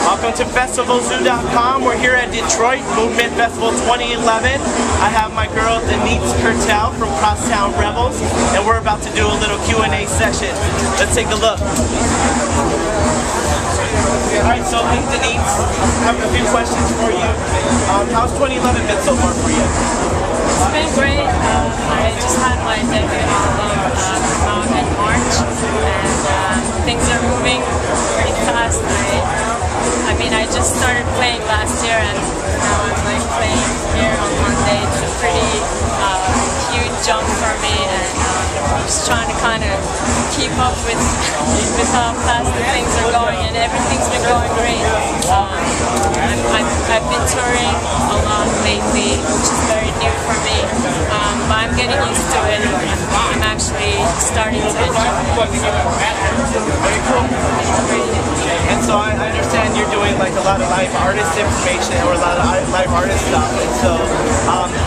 Welcome to FestivalZoo.com. We're here at Detroit Movement Festival 2011. I have my girl Deniz Kurtel from Crosstown Rebels, and we're about to do a little Q&A session. Let's take a look. Alright, so hey Deniz, I have a few questions for you. How's 2011 been so far for you? It's been great. I just had my debut album come out in March, and things are moving pretty fast. I mean, I just started playing last year, and now I'm like playing here on Monday. It's a pretty huge jump for me, and I'm just trying to kind of keep up with how fast the things are going, and everything's been going great. I've been touring a lot lately, which is very new for me, but I'm getting used to it. I'm actually starting to enjoy it. Very cool. And so I understand you're doing like a lot of live artist information or a lot of live artist stuff. And so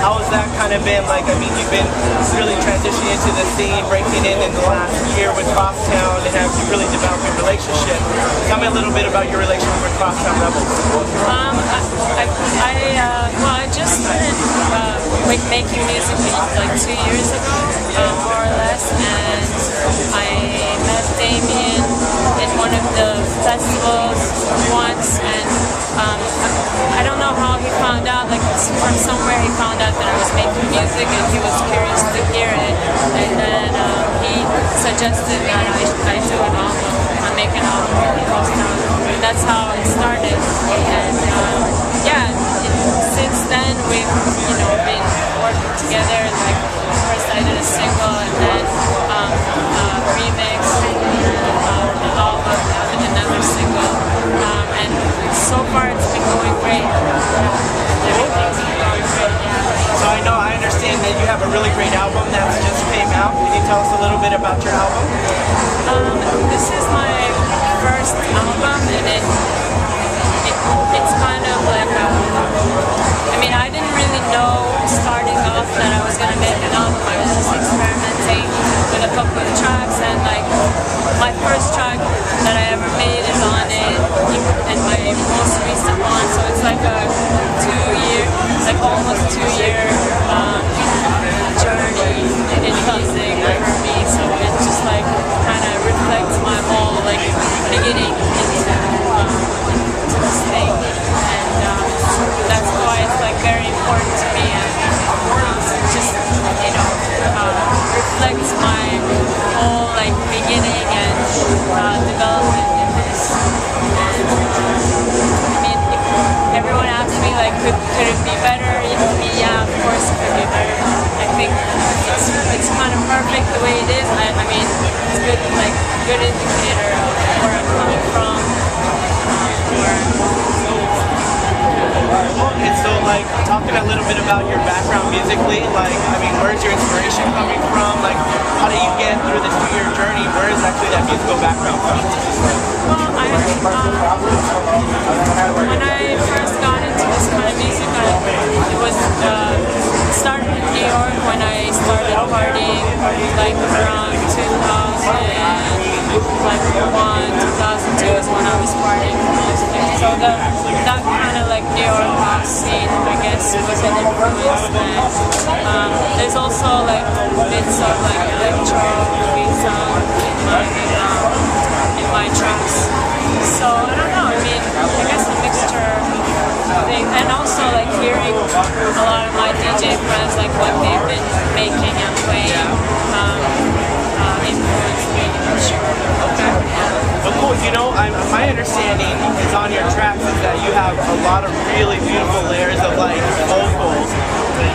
how has that kind of been? Like, I mean, you've been really transitioning into the scene, breaking in the last year with Crosstown, and have you really developed a relationship? Tell me a little bit about your relationship with Crosstown Rebels. I just started like making music like 2 years ago, more or less, and I met Damien in one of the festivals once, and I don't know how he found out, like from somewhere he found out that I was making music, and he was curious to hear it, and then he suggested that I do an album, I make an album called Crosstown, and that's how it started, and yeah, since then we've been working together. Like first I did a single, and then a remix, and an album, and another single, and so far it's been going great. Everything's been going great. Yeah. So I understand that you have a really great album that's just came out. Can you tell us a little bit about your album? This is my first album, and it's kind of like I mean, I didn't really know starting off that I was going to make an album. I was just experimenting with a couple of tracks, and like my first track that I ever made is on it, and my most recent one, so it's like a almost 2-year journey in music for me, so it just like kind of reflects my whole like beginning into this thing, and that's why it's like very important to me, and just reflects my whole like beginning and development in this. And I mean, if everyone asks me like, could it be better? Yeah, of course it could be better. I think it's kind of perfect the way it is. I mean, it's good, like good indicator of where I'm coming from. And so, like, talking a little bit about your background musically, like, I mean, where's your inspiration coming from? Like, how do you get through this 2-year journey? Where is actually that musical background from? Well, when I first got into this kind of music, it started in New York when I started partying, like around 2001, 2002 is when I was partying mostly. So that kind of like New York rock scene, I guess, was an influence. And there's also like bits of like electro beats in my tracks. So I don't know. I mean, I guess a mixture of things, and also like hearing a lot of my DJ friends, like what they've been making and playing, influenced me for sure. Okay. Well, cool. My understanding is on your tracks is that you have a lot of really beautiful layers of like vocals.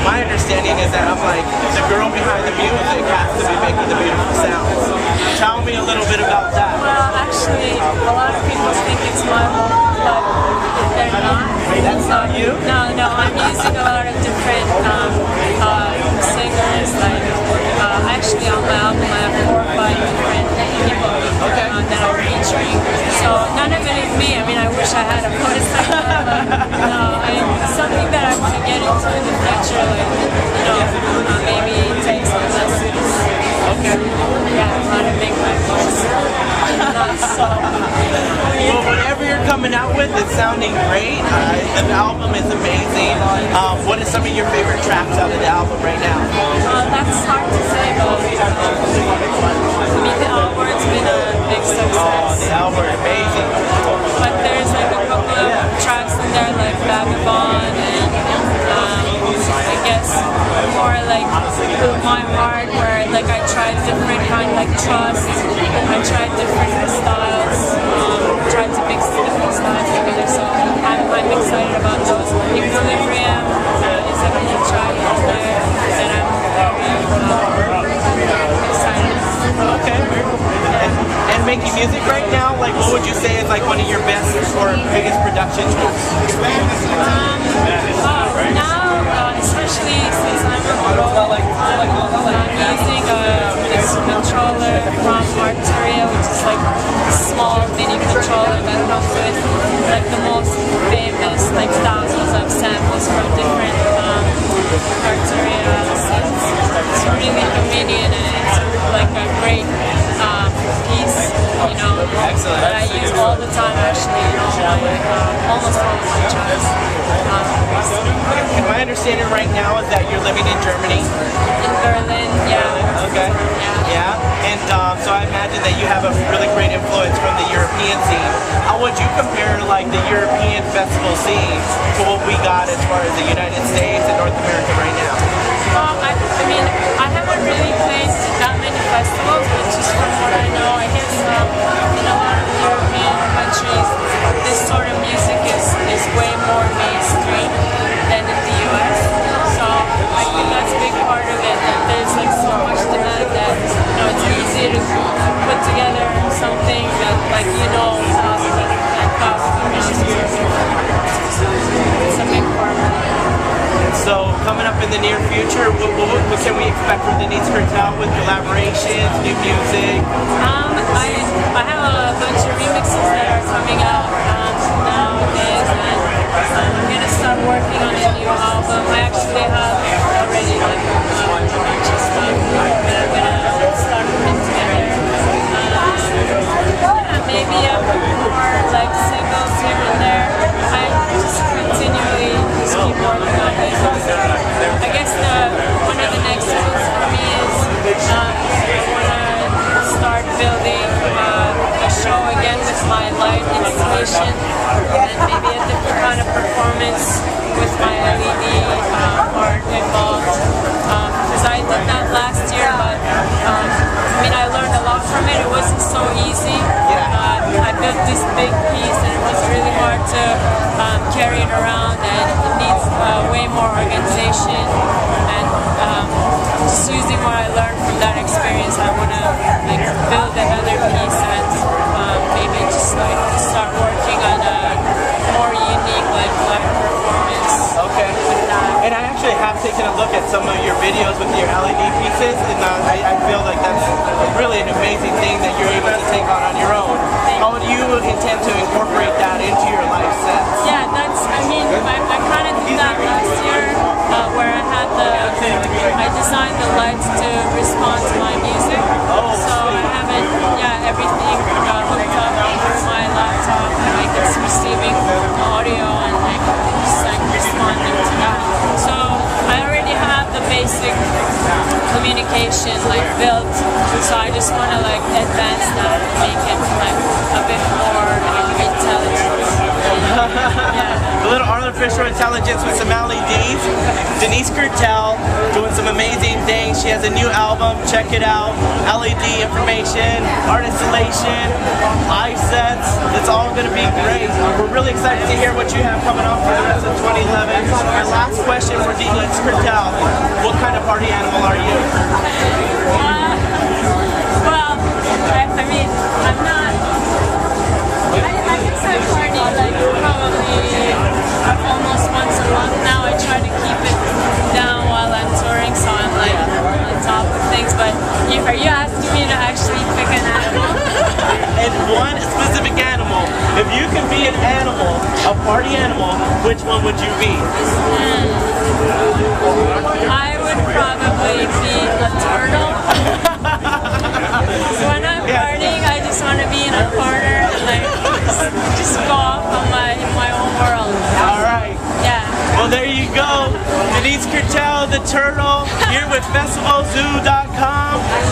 My understanding is that I'm like the girl behind the music has to be making the beautiful sounds. Tell me a little bit about that. Well, actually, a lot of people think it's my vocal, but they're not. That's not you? No, I'm using a lot of different singers. Like, actually on my album I have 4 or 5 different people that I'm featuring. So none of it is me. I mean, I wish I had a voice like that, but no, it's something that I want to get into in the future. Like, maybe take some lessons. Okay. Yeah, how to make my voice not so. Well, whenever you're coming out with is sounding great. The album is amazing. What are some of your favorite tracks out of the album right now? That's hard to say, but I mean, the Outward's been a big success. The Outward, amazing. But there's like a couple of tracks in there like Vagabond and I guess more like My Heart, where like I tried different kind, like Trust. I tried different styles, tried to mix different styles together. So I'm excited about those. Equilibrium is a new track in there that I'm very excited. Okay. And making music right now, like what would you say is like one of your best or biggest production tools? Now, especially since I'm a pro, I'm using this controller from Arteria, which is like a small mini controller that comes with like the most famous, like thousands of samples from different Arteria scenes. It's really convenient and it's like a great piece, you know, that I use all the time actually in all my, almost all of my tracks. And my understanding right now is that you're living in Germany. In Berlin, yeah. Okay. Yeah. And so I imagine that you have a really great influence from the European scene. How would you compare like the European festival scene to what we got as far as the United States and North America right now? Well, I mean, I haven't really played that many festivals, but just from what I know, I guess in a lot of European countries, this sort of music is way more mainstream than in the US. So I think that's a big part of it, that there's like so much demand that, you know, it's easy to put together something that like, you know, and cause it's a big part of it. So coming up in the near future, what can we expect from Deniz Kurtel with collaborations, new music? I have a bunch of remixes that are coming out nowadays, and I'm gonna start working on a new album. I actually have already like a bunch of stuff that I'm gonna start putting together. Maybe more like singles here and there. I just continually just keep working on it. I guess one of the next moves for me is I want to start building a show again with my light installation and maybe a different kind of performance with my LED art involved. Because I did that last year, but I mean I learned a lot from it. It wasn't so easy. I built this big piece and it was really hard to carry it around, and it needs way more organization, and just using what I learned from that experience, I want to like build another piece and maybe just like start working on a more unique like live performance. Okay. And I actually have taken a look at some of your videos with your LED pieces, and I feel like that's really an amazing thing that you're able to take on your own. How do you intend to incorporate that into your live sets? Yeah, I kind of did that last year, where I designed the lights to respond to my music. So I have it, everything hooked up through my laptop, and like it's receiving audio and like just like responding to that. So I already have the basic communication like built, so I just want to like advance that and make it like a bit more intelligent. A little artificial intelligence with some LEDs. Deniz Kurtel doing some amazing things. She has a new album. Check it out. LED information, art installation, live sets. It's all going to be great. We're really excited to hear what you have coming up for the rest of 2011. My last question for Deniz Kurtel: what kind of party animal are you? Well, I mean, I'm not. I guess I party like probably almost once a month now. I try to keep it down while I'm touring, so I'm like on top of things. But are you asking me to actually pick an animal? And one specific animal. If you could be an animal, a party animal, which one would you be? I would probably be a turtle. So when I'm partying, I just want to be in a corner and like just go off Well, there you go. Deniz Kurtel, the Turtle, here with FestivalZoo.com.